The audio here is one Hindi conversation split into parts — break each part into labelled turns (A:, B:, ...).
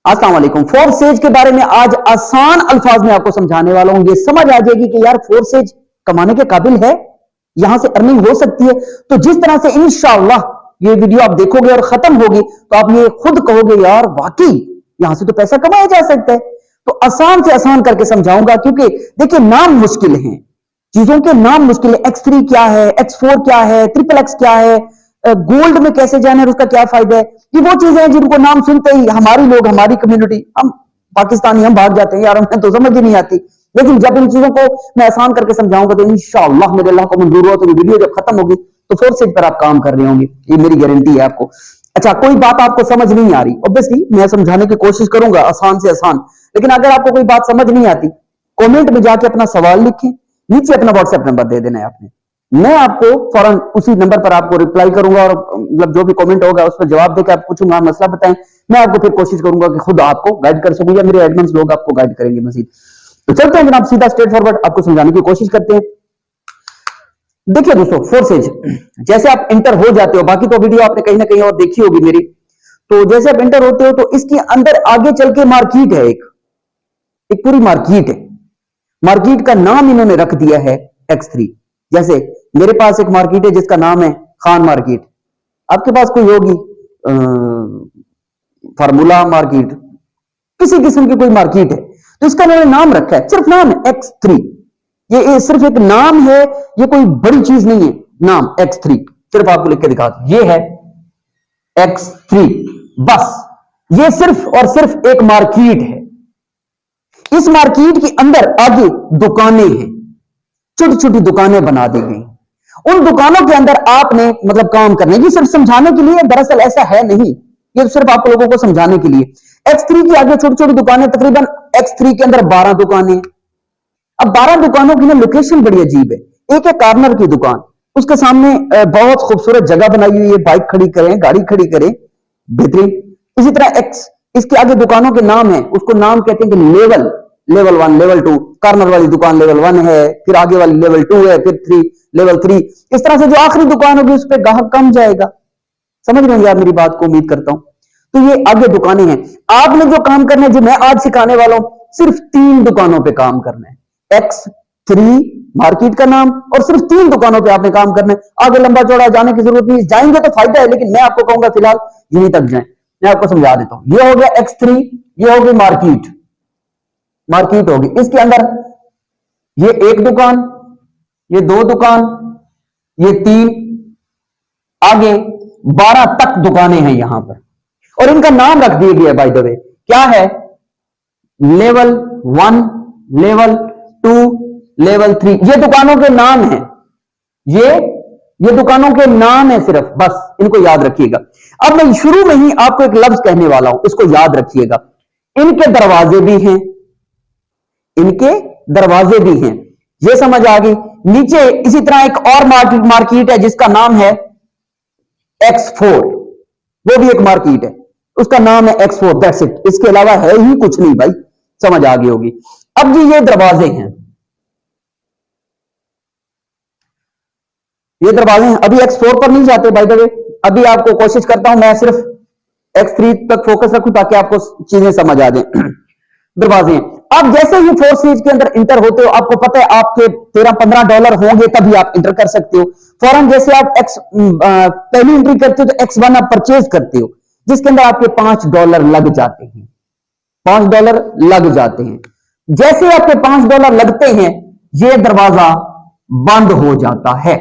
A: अस्सलाम वालेकुम। फोर्सेज के बारे में आज आसान अल्फाज में आपको समझाने वाला हूं। ये समझ आ जाएगी कि यार फोर्सेज कमाने के काबिल है, यहां से अर्निंग हो सकती है। तो जिस तरह से इंशाअल्लाह ये वीडियो आप देखोगे और खत्म होगी तो आप ये खुद कहोगे यार वाकई यहां से तो पैसा कमाया जा सकता है। तो आसान से आसान करके समझाऊंगा, क्योंकि देखिए नाम मुश्किल है, चीजों के नाम मुश्किल है। X3 क्या है, X4 क्या है, ट्रिपल एक्स क्या है, गोल्ड में कैसे जाना है, उसका क्या फायदा है। ये वो चीजें हैं जिनको नाम सुनते ही हमारी लोग, हमारी कम्युनिटी, हम पाकिस्तानी हम भाग जाते हैं यार, हमें तो समझ ही नहीं आती। लेकिन जब इन चीजों को मैं आसान करके समझाऊंगा तो इंशाअल्लाह मेरे अल्लाह को मंजूर हो तो ये वीडियो जब खत्म होगी तो फोर्सेज पर आप काम कर रहे होंगे, ये मेरी गारंटी है आपको। अच्छा, कोई बात आपको समझ नहीं आ रही, ऑब्वियसली मैं समझाने की कोशिश करूंगा आसान से आसान, लेकिन अगर आपको कोई बात समझ नहीं आती कमेंट में जाके अपना सवाल लिखें, नीचे अपना व्हाट्सएप नंबर दे देना है आपने, मैं आपको फौरन उसी नंबर पर आपको रिप्लाई करूंगा और मतलब जो भी कमेंट होगा उस पर जवाब देकर आप पूछूंगा, मसला बताएं, मैं आपको फिर कोशिश करूंगा कि खुद आपको गाइड कर सकूं या मेरे एडमिन्स लोग आपको गाइड करेंगे मजीद। तो चलते हैं जनाब, सीधा स्ट्रेट फॉरवर्ड आपको समझाने की कोशिश करते हैं। देखिए दोस्तों, फोर्सेज जैसे आप इंटर हो जाते हो, बाकी तो वीडियो आपने कहीं ना कहीं और देखी होगी मेरी, तो जैसे आप इंटर होते हो तो इसके अंदर आगे चल के मार्केट है, एक पूरी मार्केट है। मार्केट का नाम इन्होंने रख दिया है X3। जैसे मेरे पास एक मार्केट है जिसका नाम है खान मार्केट, आपके पास कोई होगी फार्मूला मार्केट, किसी किस्म की कोई मार्केट है, तो इसका मैंने नाम रखा है, सिर्फ नाम है X3। ये सिर्फ एक नाम है, ये कोई बड़ी चीज नहीं है। नाम X3 सिर्फ आपको लिख के दिखा, ये है X3, बस ये सिर्फ और सिर्फ एक मार्केट है। इस मार्केट के अंदर आगे दुकानें हैं, छोटी छोटी दुकानें बना दी गई। उन दुकानों के अंदर आपने मतलब काम करना है। ये सिर्फ समझाने के लिए, दरअसल ऐसा है नहीं, ये सिर्फ आप लोगों को समझाने के लिए। X3 के आगे छोटी छोटी दुकानें, तकरीबन X3 के अंदर 12 दुकानें। अब 12 दुकानों की ना लोकेशन बड़ी अजीब है। एक है कॉर्नर की दुकान, उसके सामने बहुत खूबसूरत जगह बनाई हुई है, बाइक खड़ी करें, गाड़ी खड़ी करें, बेहतरीन। इसी तरह इसके आगे दुकानों के नाम है, उसको नाम कहते हैं कि लेवल, लेवल 1, लेवल 2। कॉर्नर वाली दुकान लेवल 1 है, फिर आगे वाली लेवल 2 है, फिर 3, लेवल 3। इस तरह से जो आखिरी दुकान होगी उस पर ग्राहक कम जाएगा। समझ रहे हैं आप मेरी बात को, उम्मीद करता हूं। तो ये आगे दुकानें हैं। आपने जो काम करना है, जो मैं आज सिखाने वाला हूं, सिर्फ 3 दुकानों पे काम करना है। X3 मार्केट का नाम, और सिर्फ 3 दुकानों पे आपने काम करना है। आगे लंबा चौड़ा जाने की जरूरत नहीं, जाएंगे तो फायदा है, लेकिन मैं आपको कहूंगा फिलहाल यहीं तक जाएं। मैं आपको समझा देता हूं। ये हो गया X3, ये हो गई मार्केट, मार्केट होगी। इसके अंदर ये 1 दुकान, ये 2 दुकान, ये 3, आगे 12 तक दुकानें हैं यहां पर, और इनका नाम रख दिया गया बाय द वे, क्या है, लेवल 1, लेवल 2, लेवल 3। ये दुकानों के नाम हैं, ये दुकानों के नाम है सिर्फ, बस इनको याद रखिएगा। अब मैं शुरू में ही आपको एक लफ्ज कहने वाला हूं, इसको याद रखिएगा। इनके दरवाजे भी हैं, इनके दरवाजे भी हैं, ये समझ आ गई। नीचे इसी तरह एक और मार्केट है जिसका नाम है X4, वो भी एक मार्केट है, उसका नाम है X4, दैट्स इट। इसके अलावा है ही कुछ नहीं भाई, समझ आ गई होगी। अब जी ये दरवाजे हैं, ये दरवाजे हैं। अभी X4 पर नहीं जाते बाय द वे, अभी आपको कोशिश करता हूं मैं सिर्फ X3 तक फोकस रखूं ताकि आपको चीजें समझ आ जाए। दरवाजे हैं। अब जैसे ही फोर्सेज के अंदर इंटर होते हो, आपको पता है आपके $13-15 होंगे तभी आप इंटर कर सकते हो। फौरन जैसे आप पहली एंट्री करते हो तो X1 आप परचेज करते हो, जिसके अंदर आपके $5 लग जाते हैं, $5 लग जाते हैं। जैसे आपके $5 लगते हैं, यह दरवाजा बंद हो जाता है,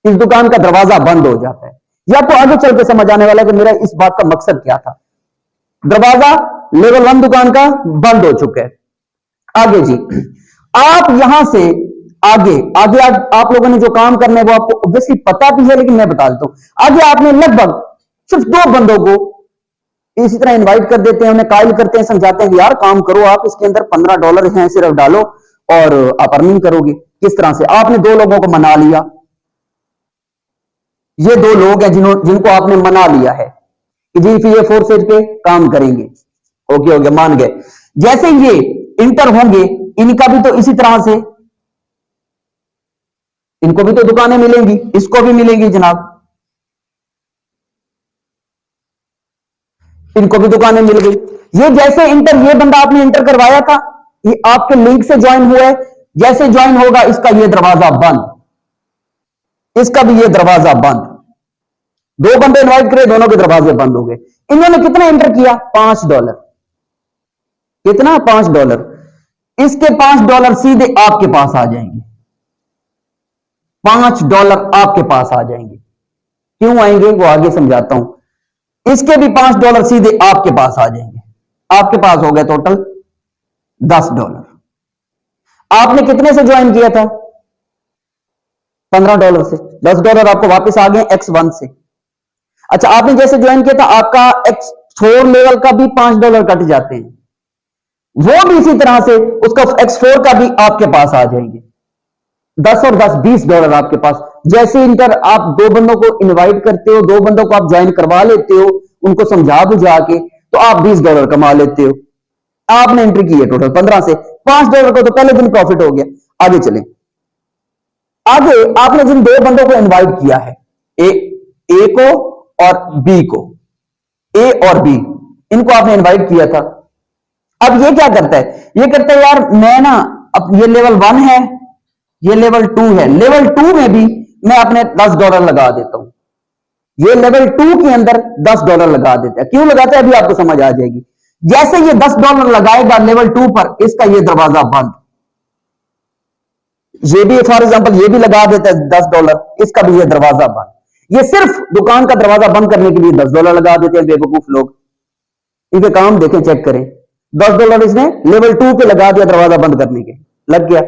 A: इस दुकान का दरवाजा बंद हो जाता है। यह आपको आगे चल के समझ आने वाला है कि मेरा इस बात का मकसद क्या था। दरवाजा लेवल 1 दुकान का बंद हो चुका है। आगे जी, आप यहां से आगे आगे आप लोगों ने जो काम करना है वो आपको ऑब्वियसली पता भी है, लेकिन मैं बता देता हूं। आगे आपने लगभग सिर्फ 2 बंदों को इसी तरह इनवाइट कर देते हैं, उन्हें कायल करते हैं, समझाते हैं यार काम करो आप, इसके अंदर $15 हैं, सिर्फ डालो और आप अर्निंग करोगे। किस तरह से आपने 2 लोगों को मना लिया, ये 2 लोग हैं जिनको आपने मना लिया है कि जी ये फोर्सेज पे काम करेंगे, ओके हो गया, मान गए। जैसे ये इंटर होंगे, इनका भी तो इसी तरह से, इनको भी तो दुकानें मिलेंगी, इसको भी मिलेंगी जनाब। इनको भी दुकानें मिल गई। ये जैसे इंटर, ये बंदा आपने इंटर करवाया था, ये आपके लिंक से ज्वाइन हुआ है, जैसे ज्वाइन होगा इसका ये दरवाजा बंद, इसका भी ये दरवाजा बंद। दो बंदे इनवाइट करे, दोनों के दरवाजे बंद हो गए। इन्होंने कितना इंटर किया? $5। कितना? $5। इसके $5 सीधे आपके पास आ जाएंगे। $5 आपके पास आ जाएंगे। क्यों आएंगे वो आगे समझाता हूं। इसके भी $5 सीधे आपके पास आ जाएंगे। आपके पास हो गया टोटल $10। आपने कितने से ज्वाइन किया था? $15 से। $10 आपको वापस आ गए X1 से। अच्छा, आपने जैसे ज्वाइन किया था आपका X4 लेवल का भी $5 कट जाते हैं, वो भी इसी तरह से उसका X4 का भी आपके पास आ जाएंगे। 10 और 10 $20 आपके पास। जैसे इंटर आप दो बंदों को इनवाइट करते हो, दो बंदों को आप ज्वाइन करवा लेते हो, उनको समझा बुझा के, तो आप $20 कमा लेते हो। आपने एंट्री की है टोटल 15 से। $5 को तो पहले दिन प्रॉफिट हो गया। आगे चलें। आगे आपने जिन दो बंदों को इनवाइट किया है, ए को और बी को, ए और बी, इनको आपने इनवाइट किया था। अब ये क्या करता है? ये करता है यार मैं ना, अब ये लेवल 1 है, ये लेवल 2 है, लेवल 2 में भी मैं अपने $10 लगा देता हूं। ये लेवल 2 के अंदर $10 लगा देता है। क्यों लगाता है अभी आपको समझ आ जाएगी। जैसे ये $10 लगाएगा लेवल 2 पर, इसका ये दरवाजा बंद। ये भी फॉर एग्जांपल ये भी लगा देता है $10, इसका भी ये दरवाजा बंद। ये सिर्फ दुकान का दरवाजा बंद करने के लिए $10 लगा देते हैं बेवकूफ लोग। इनके काम देखें, चेक करें। $10 इसने लेवल 2 पे लगा दिया दरवाजा बंद करने के, लग गया।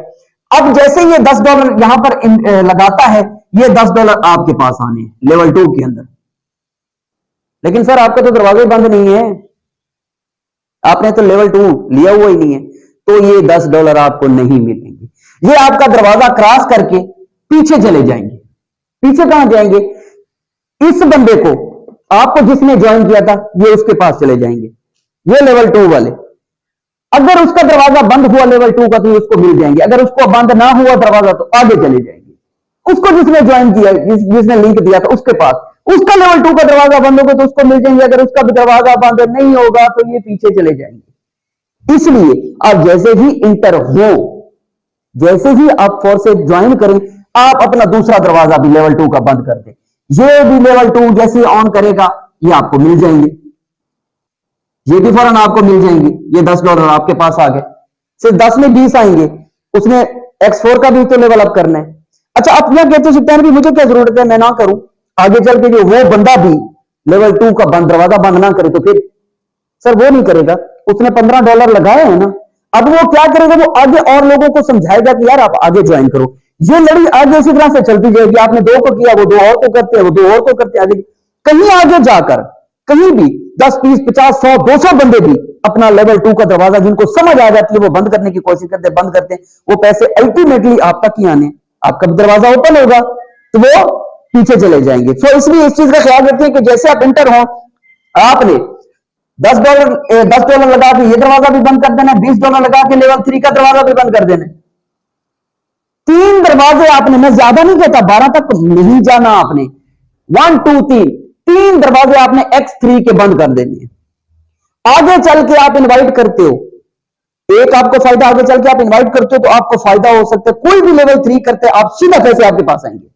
A: अब जैसे ये $10 यहां पर लगाता है, ये $10 आपके पास आने हैं लेवल 2 के अंदर। लेकिन सर आपका तो दरवाजा बंद नहीं है, आपने तो लेवल 2 लिया हुआ ही नहीं है, तो ये $10 आपको नहीं मिलेंगे। ये आपका दरवाजा क्रॉस करके पीछे चले जाएंगे। पीछे कहां जाएंगे? इस बंदे को, आपको जिसने ज्वाइन किया था, ये उसके पास चले जाएंगे, ये लेवल 2 वाले। अगर उसका दरवाजा बंद हुआ लेवल 2 का, तो उसको मिल जाएंगे। अगर उसको बंद ना हुआ दरवाजा, तो आगे चले जाएंगे। उसको जिसने ज्वाइन किया, जिसने लिंक दिया था, उसके पास, उसका लेवल 2 का दरवाजा बंद होगा तो उसको मिल जाएंगे। अगर उसका भी दरवाजा बंद नहीं होगा तो ये पीछे चले जाएंगे। इसलिए आप जैसे ही इंटर हो, जैसे ही आप फोर्स से ज्वाइन करें, आप अपना दूसरा दरवाजा भी लेवल 2 का बंद कर दें। ये भी लेवल 2 जैसे ऑन करेगा, ये आपको मिल जाएंगे। ये भी फौरन आपको मिल जाएंगे। ये $10 आपके पास आ गए। सिर्फ 10 में 20 आएंगे। उसने X4 का भी तो लेवल अप करना है। अच्छा, आप यहां कहते सकते हैं भी मुझे क्या जरूरत है, मैं ना करूं। आगे चल के जो वो बंदा भी लेवल 2 का बंद दरवाजा बंद ना करे, तो फिर सर वो नहीं करेगा। उसने $15 लगाए हैं ना, अब वो क्या करेगा? वो आगे और लोगों को समझाएगा कि यार आप आगे ज्वाइन करो। ये लड़ी आगे इसी तरह से चलती जाएगी। आपने 2 को किया, वो 2 और को करते हैं, वो 2 और को करते हैं। आगे कहीं आगे जाकर कहीं भी 10, 20, 50, 100, 200 बंदे भी अपना लेवल 2 का दरवाजा, जिनको समझ आ जाती है, वो बंद करने की कोशिश करते हैं, बंद करते हैं। वो पैसे अल्टीमेटली आप तक ही आने, आपका दरवाजा ओपन होगा तो वो पीछे चले जाएंगे। सो इसलिए इस चीज का ख्याल रखिए कि जैसे आप इंटर हो, आपने $10 लगा के ये दरवाजा भी बंद कर देना, $20 लगा के लेवल 3 का दरवाजा भी बंद कर देना। 3 दरवाजे आपने, मैं ज्यादा नहीं कहता, 12 तक नहीं जाना आपने। 1, 2, 3 दरवाजे आपने X3 के बंद कर देने हैं। आगे चल के आप इनवाइट करते हो, एक आपको फायदा, आगे चल के आप इनवाइट करते हो तो आपको फायदा हो सकता है। कोई भी लेवल 3 करते हैं, आप सीधा पैसे आपके पास आएंगे,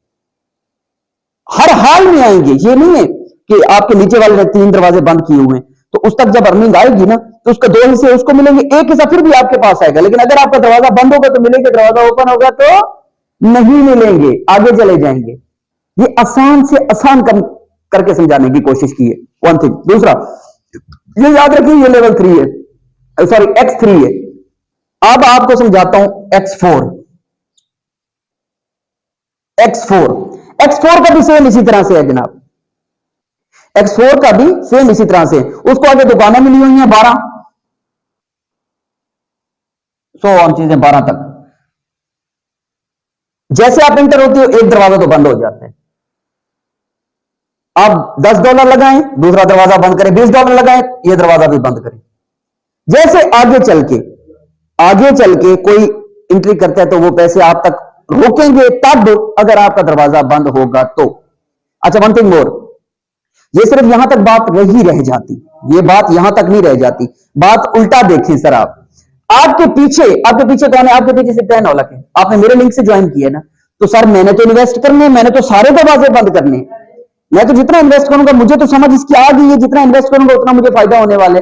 A: हर हाल में आएंगे। ये नहीं है कि आपके नीचे वाले ने 3 दरवाजे बंद किए हुए हैं, तो उस तक जब अर्निंग आएगी ना, तो उसका 2 हिस्से उसको मिलेंगे, एक हिस्सा फिर भी आपके पास आएगा। लेकिन अगर आपका दरवाजा बंद होगा तो मिलेंगे, दरवाजा ओपन होगा तो नहीं मिलेंगे, आगे चले जाएंगे। ये आसान से आसान करके समझाने की कोशिश की है, वन थिंग। दूसरा, ये याद रखिए, ये लेवल 3 है, सॉरी X3 है। अब आपको समझाता हूं X4। X4 का भी सेम इसी तरह से है जनाब। X4 का भी सेम इसी तरह से, उसको आगे दुकानें मिली हुई हैं 12, 100 और चीजें 12 तक। जैसे आप इंटर होते हो, एक दरवाजा तो बंद हो जाता है। आप $10 लगाएं, दूसरा दरवाजा बंद करें, $20 लगाएं, यह दरवाजा भी बंद करें। जैसे आगे चल के कोई एंट्री करता है तो वो पैसे आप तक रोकेंगे, तब अगर आपका दरवाजा बंद होगा तो। अच्छा, वन थिंग मोर, ये सिर्फ यहां तक बात रह जाती, ये बात यहां तक नहीं रह जाती। बात उल्टा देखिए सर, आपके पीछे कौन है? आपके पीछे सिद्धांत औलख है। आपने मेरे लिंक से ज्वाइन किया ना, तो सर मैंने तो इन्वेस्ट करने, मैंने तो सारे दरवाजे बंद करने। मैं तो जितना इन्वेस्ट करूंगा, मुझे तो समझ इसकी आ गई है, जितना इन्वेस्ट करूंगा उतना मुझे फायदा होने वाला है।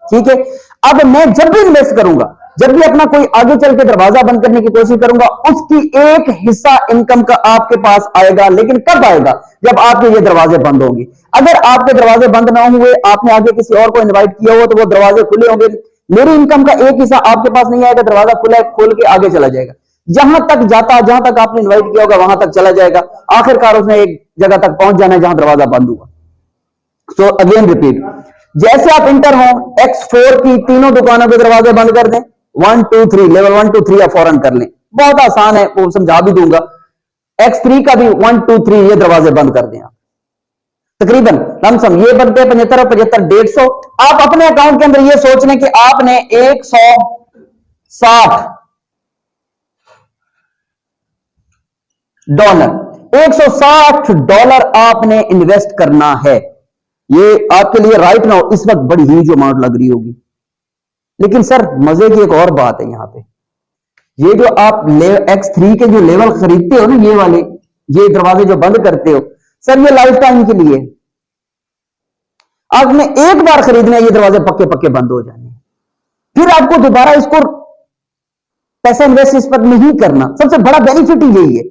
A: ठीक है, अब मैं जब भी इन्वेस्ट करूंगा, जब भी अपना कोई आगे चल के दरवाजा बंद करने की कोशिश करूंगा, उसकी एक हिस्सा इनकम का आपके पास आएगा। लेकिन कब आएगा? जब आपके ये दरवाजे बंद होंगे। अगर आपके दरवाजे बंद ना हुए, आपने आगे किसी और को इन्वाइट किया हो, तो वो दरवाजे खुले होंगे, मेरी इनकम का एक हिस्सा आपके पास नहीं आएगा, दरवाजा खुला खोल के आगे चला जाएगा। जहां तक जाता, जहां तक आपने इन्वाइट किया होगा वहां तक चला जाएगा। आखिरकार उसने एक जगह तक पहुंच जाना है जहां दरवाजा बंद हुआ। सो अगेन रिपीट, जैसे आप इंटर हो, X4 की तीनों दुकानों के दरवाजे बंद कर दें। 1 2 3, लेवल 1 2 3 आप फौरन कर लें, बहुत आसान है, वो समझा भी दूंगा। X3 का भी 1 2 3 ये दरवाजे बंद कर दें आप। तकरीबन लमसम ये बनते हैं 75 और 75 150। आप अपने अकाउंट के अंदर ये सोच लें कि आपने 160 $160 आपने इन्वेस्ट करना है। ये आपके लिए राइट नाउ इस वक्त बड़ी ह्यूज अमाउंट लग रही होगी, लेकिन सर मजे की एक और बात है यहां पे। ये जो आप X3 के जो लेवल खरीदते हो ना, ये वाले, ये दरवाजे जो बंद करते हो सर, ये लाइफ टाइम के लिए। आपने एक बार खरीदना है, ये दरवाजे पक्के पक्के बंद हो जाने, फिर आपको दोबारा इसको पैसा इन्वेस्ट इस पर नहीं करना। सबसे बड़ा बेनिफिट ही यही है,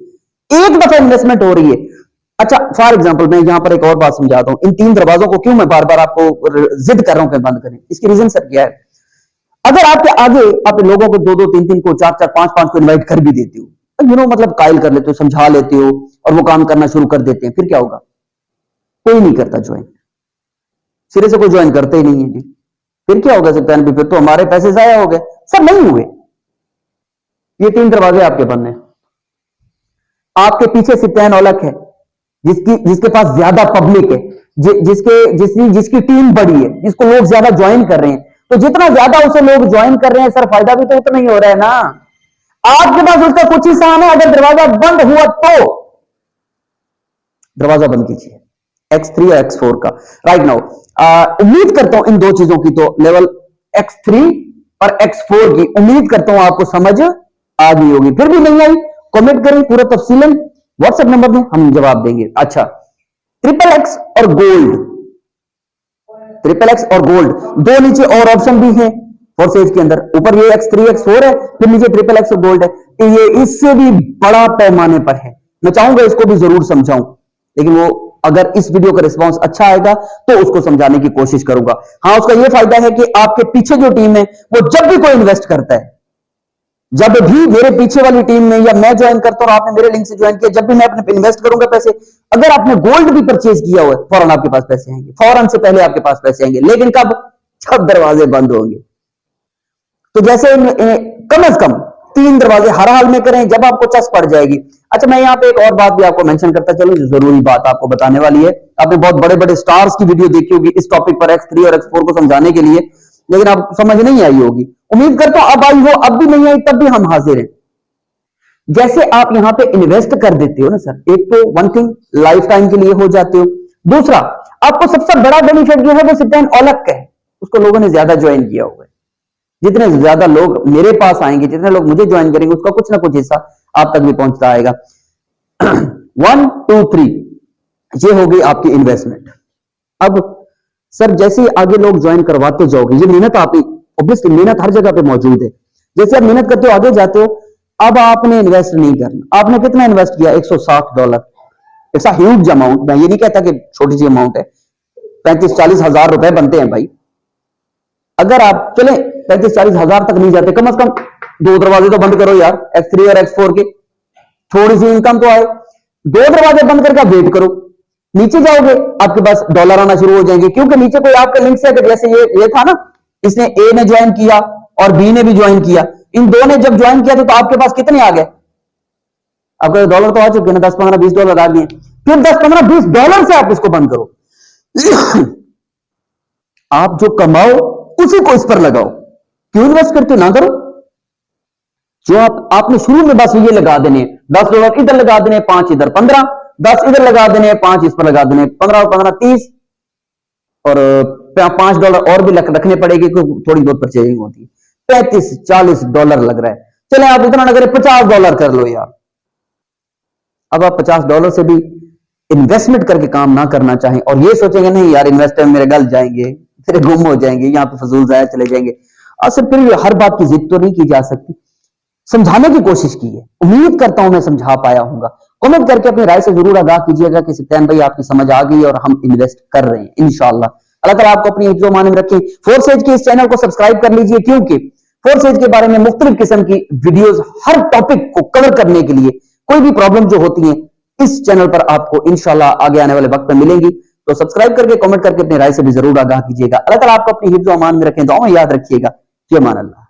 A: एक दफा इन्वेस्टमेंट हो रही है। अच्छा, फॉर एग्जांपल मैं यहां पर एक और बात समझाता हूं। इन 3 दरवाजों को क्यों मैं बार बार आपको जिद कर रहा हूं कि बंद करें, इसकी रीजन सर क्या है? अगर आपके आगे आप लोगों को 2 2 3 3 को 4 4 5 5 को इन्वाइट कर भी देते हो, मतलब कायल कर लेते हो, समझा लेते हो, और वो काम करना शुरू कर देते हैं, फिर क्या होगा? कोई नहीं करता ज्वाइन, सिरे से कोई ज्वाइन करते ही नहीं है जी। फिर क्या होगा सकता है? फिर तो हमारे पैसे जाया हो गए। सर नहीं हुए, ये 3 दरवाजे आपके बंद हैं। आपके पीछे सिद्धांत औलख है, जिसके पास ज्यादा पब्लिक है, जिसकी टीम बड़ी है, जिसको लोग ज्यादा ज्वाइन कर रहे हैं। तो जितना ज्यादा उसे लोग ज्वाइन कर रहे हैं सर, फायदा भी तो उतना ही हो रहा है ना। आपके पास उसका कुछ हिस्सा है, अगर दरवाजा बंद हुआ तो दरवाजा बंद कीजिए X3 और X4 का राइट नाउ। उम्मीद करता हूं इन 2 चीजों की, तो लेवल X3 और X4 की उम्मीद करता हूं आपको समझ आ गई होगी। फिर भी नहीं आई, कमेंट करें पूरा तफसीलन, व्हाट्सएप नंबर में हम जवाब देंगे। अच्छा, XXX और गोल्ड, XXX और गोल्ड, 2 नीचे और ऑप्शन भी हैं फोर्सेज के अंदर। ऊपर ये X3 X4 है, फिर नीचे XXX और गोल्ड है। तो ये इससे भी बड़ा पैमाने पर है। मैं चाहूंगा इसको भी जरूर समझाऊं, लेकिन वो अगर इस वीडियो का रिस्पांस अच्छा आएगा तो उसको समझाने की कोशिश करूंगा। हाँ, उसका यह फायदा है कि आपके पीछे जो टीम है, वो जब भी कोई इन्वेस्ट करता है, जब भी मेरे पीछे वाली टीम में, या मैं ज्वाइन करता हूं और आपने मेरे लिंक से ज्वाइन किया, जब भी मैं अपने इन्वेस्ट करूंगा पैसे, अगर आपने गोल्ड भी परचेज किया हुआ है, फौरन आपके पास पैसे आएंगे, फौरन से पहले आपके पास पैसे आएंगे। लेकिन कब? जब दरवाजे बंद होंगे। तो जैसे कम से कम 3 दरवाजे हर हाल में करें, जब आपको चस पड़ जाएगी। अच्छा, मैं यहाँ पे एक और बात भी आपको मेंशन करता चलूं, जरूरी बात आपको बताने वाली है। आपने बहुत बड़े बड़े स्टार्स की वीडियो देखी होगी इस टॉपिक पर, X3 और X4 को समझाने के लिए, लेकिन आप समझ नहीं आई होगी। उम्मीद करता हूं अब आई हो, अब भी नहीं आई तब भी हम हाजिर हैं। जैसे आप यहां पे इन्वेस्ट कर देते हो ना सर, एक तो वन थिंग लाइफ टाइम के लिए हो जाते हो, दूसरा आपको सबसे बड़ा बेनिफिट जो है वो सिद्धांत औलख का है, उसको लोगों ने ज्यादा ज्वाइन किया हुआ है। जितने ज्यादा लोग मेरे पास आएंगे, जितने लोग मुझे ज्वाइन करेंगे, उसका कुछ ना कुछ हिस्सा आप तक भी पहुंचता आएगा। 1 2 3 ये हो गई आपकी इन्वेस्टमेंट। अब सर जैसे आगे लोग ज्वाइन करवाते जाओगे, ये मेहनत आप, ऑब्वियसली मेहनत हर जगह पे मौजूद है। जैसे आप मेहनत करते हो, आगे जाते हो, अब आपने इन्वेस्ट नहीं करना। आपने कितना इन्वेस्ट किया? $160। It's a huge amount. मैं ये नहीं कहता कि छोटी सी अमाउंट है, 35-40 हजार रुपए बनते हैं भाई। अगर आप चले 35-40 हजार तक नहीं जाते, कम से कम 2 दरवाजे तो बंद करो यार, X3 और X4 के, थोड़ी सी इनकम तो आए। 2 दरवाजे बंद करके वेट करो, नीचे जाओगे आपके पास डॉलर आना शुरू हो जाएंगे, क्योंकि नीचे कोई आपके लिंक से, जैसे ये था ना, इसने ए ने ज्वाइन किया और बी ने भी ज्वाइन किया, इन 2 ने जब ज्वाइन किया तो आपके पास कितने आ गए? आपके डॉलर तो आ चुके हैं ना, 10 15 20 डॉलर आ गए। फिर 10 15 20 डॉलर से आप इसको बंद करो। आप जो कमाओ उसी को इस पर लगाओ। क्यों इन्वेस्ट करते हो? ना करो। जो आपने शुरू में बस ये लगा देने, $10 इधर लगा देने, 5 इधर, 15, 10 इधर लगा देने, 5 इस पर लगा देने, 15 और 15 30, और $5 और भी रखने पड़ेगी क्योंकि थोड़ी बहुत परचेजिंग होती है। $35-40 लग रहा है। चले आप इतना ना करें, $50 कर लो यार। अब आप $50 से भी इन्वेस्टमेंट करके काम ना करना चाहें और ये सोचेंगे नहीं यार इन्वेस्टर मेरे गल जाएंगे, फिर गुम हो जाएंगे, यहाँ पे फजूल जाया चले जाएंगे। और फिर हर बात की जिद तो नहीं की जा सकती। समझाने की कोशिश की है, उम्मीद करता हूं मैं समझा पाया हूंगा। कमेंट करके अपनी राय से जरूर आगाह कीजिएगा कि सत्यान भाई आपकी समझ आ गई और हम इन्वेस्ट कर रहे हैं इंशाल्लाह। अल्लाह ताला आपको अपनी हिफ्ज़ो मान में रखे। फोर्स एज के इस चैनल को सब्सक्राइब कर लीजिए क्योंकि फोर्स एज के बारे में मुख्तलिफ किस्म की वीडियोस हर टॉपिक को कवर करने के लिए कोई भी प्रॉब्लम जो होती है इस चैनल पर आपको इंशाल्लाह आगे आने वाले वक्त में मिलेंगी। तो सब्सक्राइब करके कमेंट करके अपनी राय से भी जरूर आगाह कीजिएगा। अल्लाह ताला आपको अपनी हिफ्ज़ो अमान में रखें। दुआ में याद रखिएगा। फ़ी अमान अल्लाह।